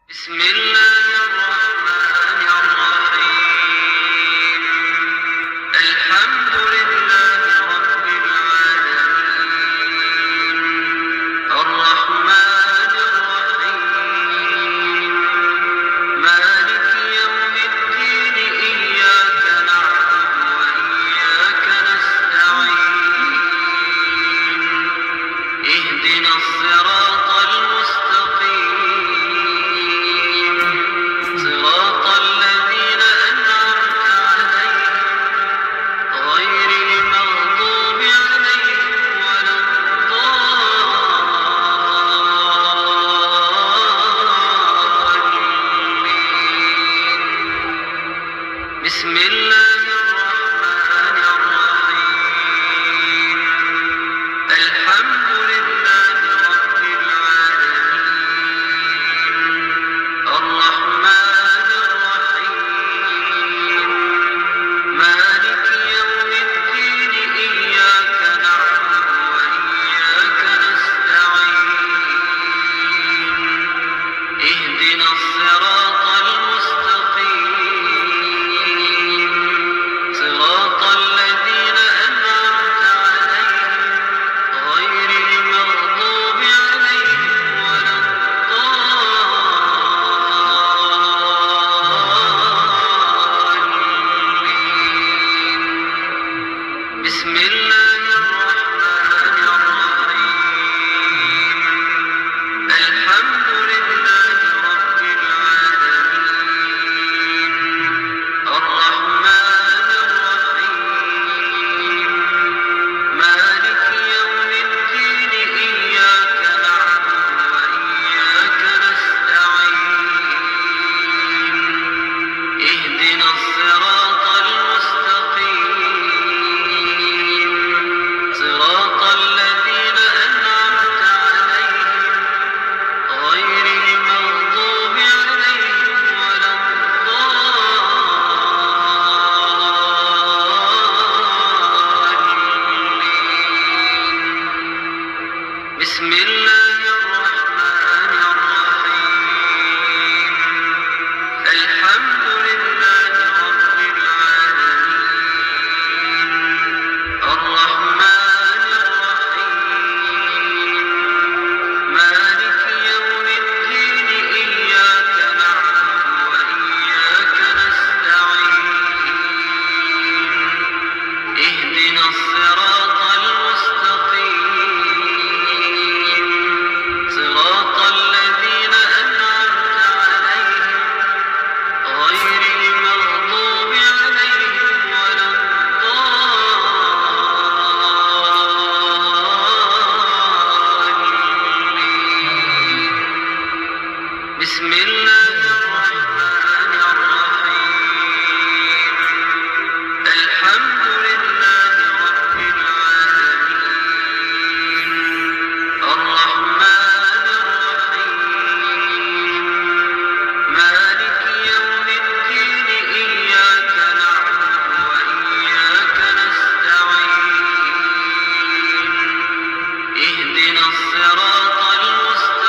بسم الله الرحمن الرحيم. الحمد لله رب العالمين. الرحمن الرحيم. مالك يوم الدين. إياك نعبد وإياك نستعين. اهدنا الصراط المستقيم. صراط الذين أنعمت عليهم غير المغضوب عليهم ولا الضالين. بسم الله الرحمن الرحيم. الحمد لله رب العالمين. الرحمن الرحيم. مالك يوم الدين. إياك نعبد وإياك نستعين. اهدنا الصراط المستقيم. صراط الذين أنعمت عليهم غير المغضوب عليهم ولا الضالين. بسم الله الرحمن الرحيم. الحمد لله رب العالمين. الرحمن الرحيم. مالك يوم الدين. إياك نعبد وإياك نستعين. اهدنا الصراط المستقيم. صراط الذين أنعمت عليهم غير المغضوب عليهم ولا الضالين. بسم الله الرحمن الرحيم. الحمد لله رب العالمين. الرحمن الرحيم. مالك يوم الدين. إياك نعبد وإياك نستعين. اهدنا الصراط المستقيم. صراط الذين أنعمت عليهم غير المغضوب عليهم ولا الضالين. بسم الله الرحمن الرحيم. الحمد لله رب العالمين. الرحمن الرحيم. مالك يوم الدين. إياك نعبد وإياك نستعين. اهدنا الصراط المستقيم. صراط الذين أنعمت عليهم غير المغضوب عليهم ولا الضالين. بسم الله الرحمن الرحيم. الحمد لله رب العالمين. الرحمن الرحيم. مالك يوم الدين. إياك نعبد وإياك نستعين. اهدنا الصراط المستقيم.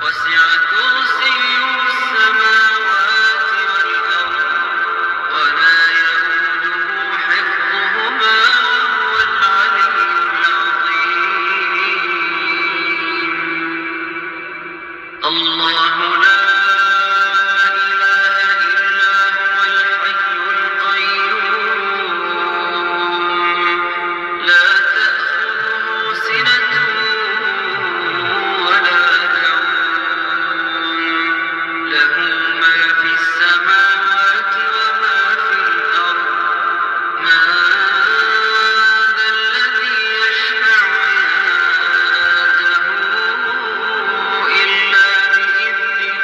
وسع كرسيه السماوات والأرض ولا يئوده حفظهما وهو العلي العظيم. الله لا إله إلا هو الحي القيوم لا تأخذه سنة ولا نوم له ما في السماوات وما في الأرض. من ذا الذي يشفع عنده إلا بإذنه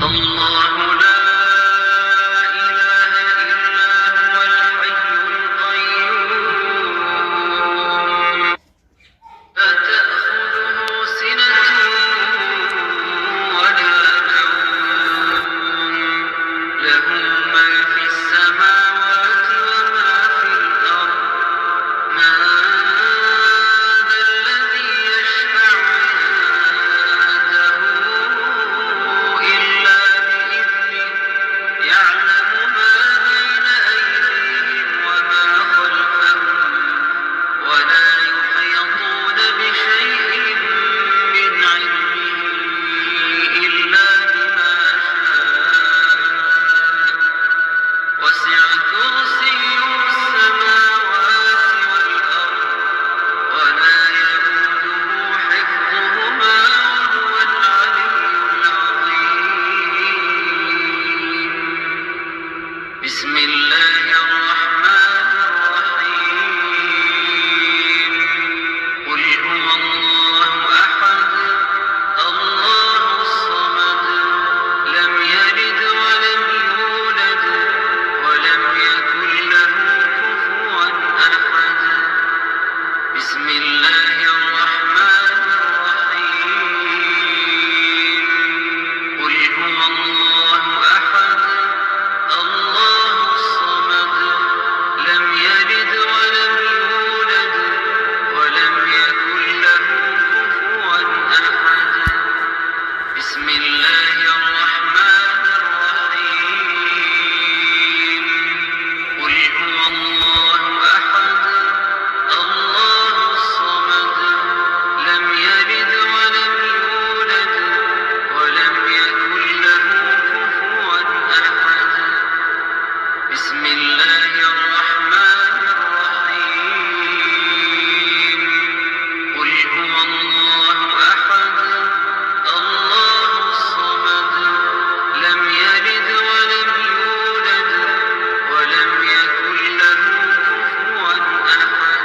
الله لا إله إلا هو الحي القيوم لا تأخذه سنة ولا نوم له ما في السماوات وما في الأرض من ذا الذي يشفع عنده إلا بإذنه يعلم ما بين أيديهم وما خلفهم ولا يحيطون بشيء من علمه إلا بما شاء وسع كرسيه السماوات والأرض ولا يئوده حفظهما وهو العلي العظيم بسم الله الرحمن الرحيم قل هو الله أحد الله الصمد لم يلد ولم يولد ولم يكن له كفوا أحد بسم الله الرحمن الرحيم قل هو الله أحد الله الصمد لم يلد ولم يولد ولم يكن له كفوا أحد بسم الله الرحمن الرحيم قل هو الله أحد الله الصمد لم يلد ولم يولد ولم يكن له كفوا أحد بسم الله الرحمن الرحيم قل هو الله أحد الله الصمد لم يلد ولم يولد ولم يكن له كفوا أحد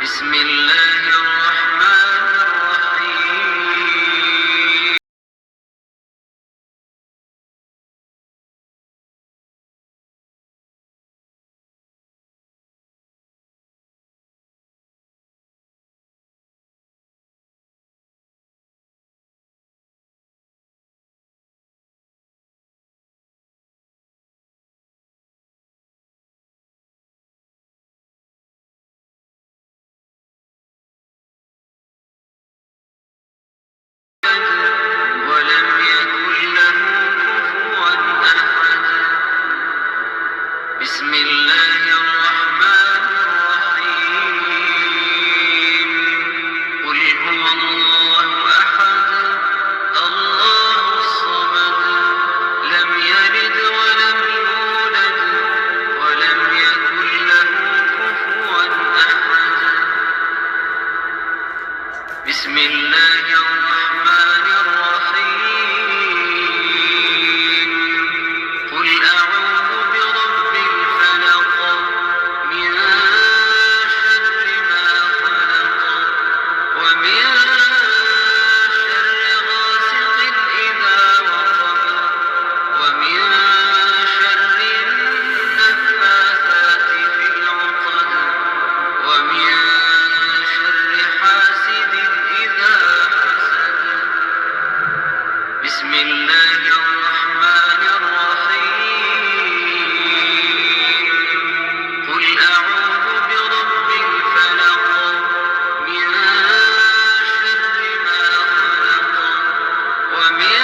بسم الله الرحمن الرحيم ولم يكن له كفوا أحد بسم الله الرحمن الرحيم قل هو الله أحد الله الصمد لم يلد ولم يولد ولم يكن له كفوا أحد بسم الله الرحمن الرحيم قل أعوذ برب الفلق من شر ما خلق ومن شر غاسق إذا وقب ومن شر النفاثات في العقد ومن شر حاسد إذا حسد بسم الله الرحمن الرحيم قل أعوذ برب الفلق من شر ما خلق ومن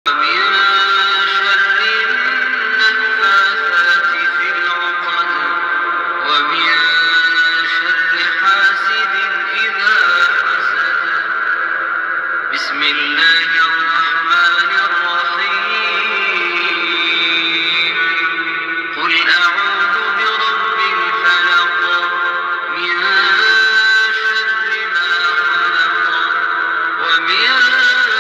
ومن شر النفاثات في العقد ومن شر حاسد إذا حسد. بسم الله الرحمن الرحيم. قل أعوذ برب الفلق من شر ما خلق ومن شر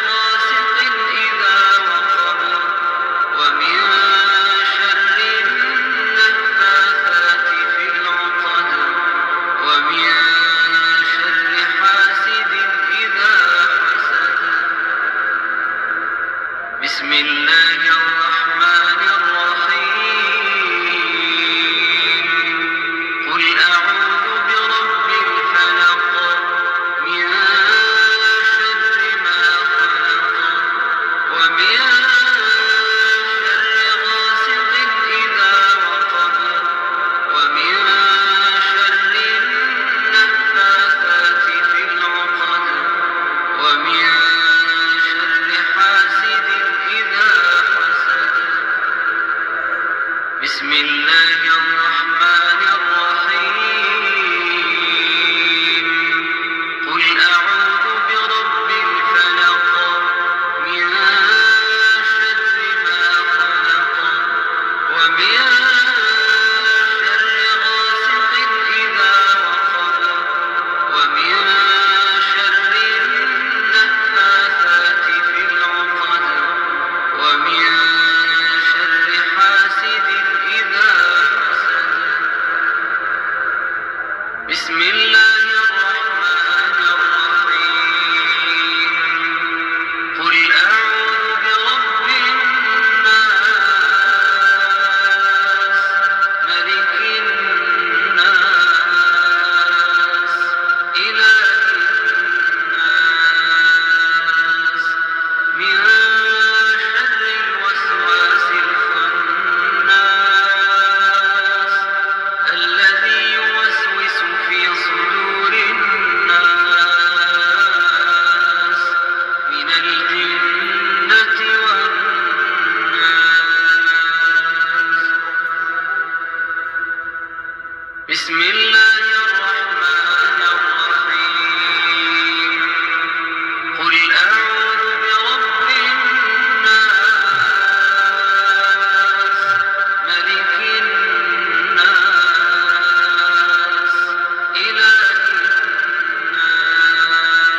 غاسق إذا وقب ومن شر النفاثات في العقد ومن شر حاسد إذا حسد. بسم الله الرحمن الرحيم. قل أعوذ برب الفلق من شر ما خلق ومن شر غاسق إذا وقب ومن شر النفاثات في العقد ومن شر حاسد إذا حسد. بسم الله الرحمن الرحيم. قل أعوذ برب الفلق من شر ما خلق ومن شر غاسق إذا وقب ومن شر النفاثات في العقد ومن شر حاسد إذا حسد. بسم الله الرحمن الرحيم. قل أعوذ برب الناس ملك الناس إله الناس من شر الوسواس الخناس الذي يوسوس في صدور الناس من الجنة والناس. بسم الله الرحمن الرحيم. قل أعوذ برب الناس ملك الناس إله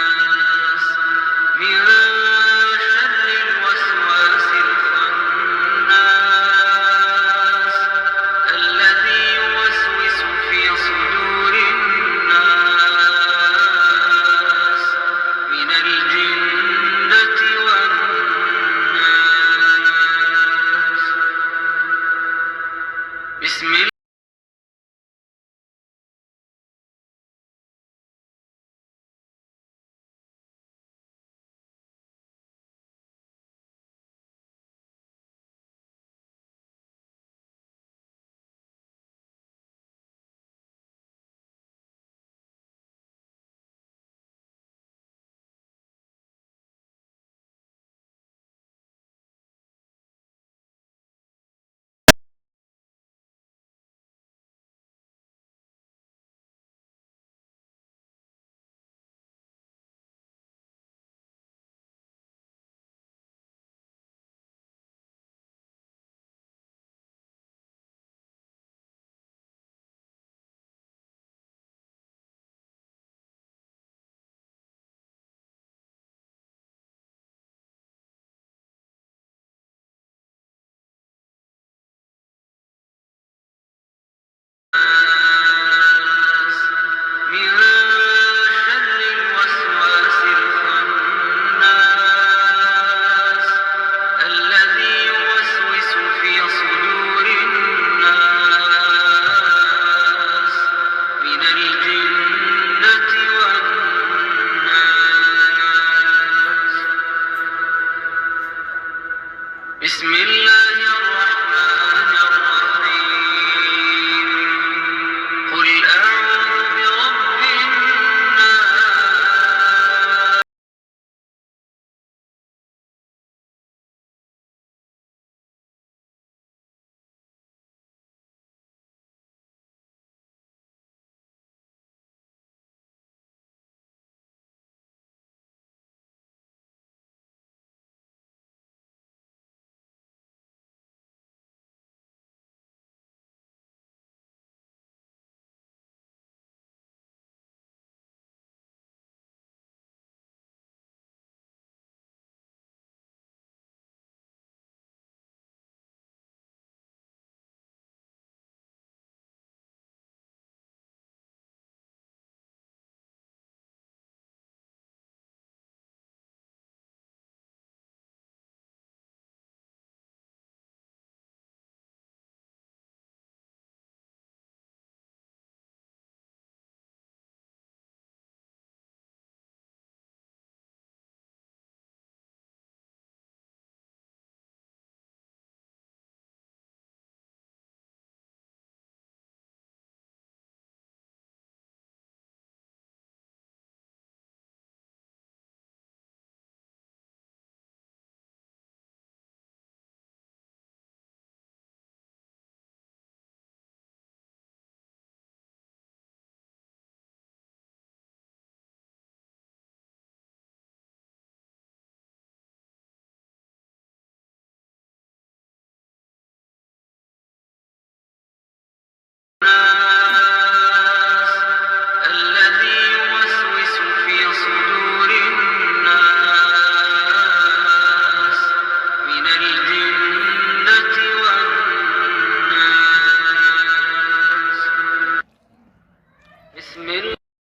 الناس من شر الوسواس الخناس الذي يوسوس في صدور الناس من الجنة والناس. بسم الله من شر الوسواس الخناس الذي يوسوس في صدور الناس من الجنة والناس. بسم الله الرحمن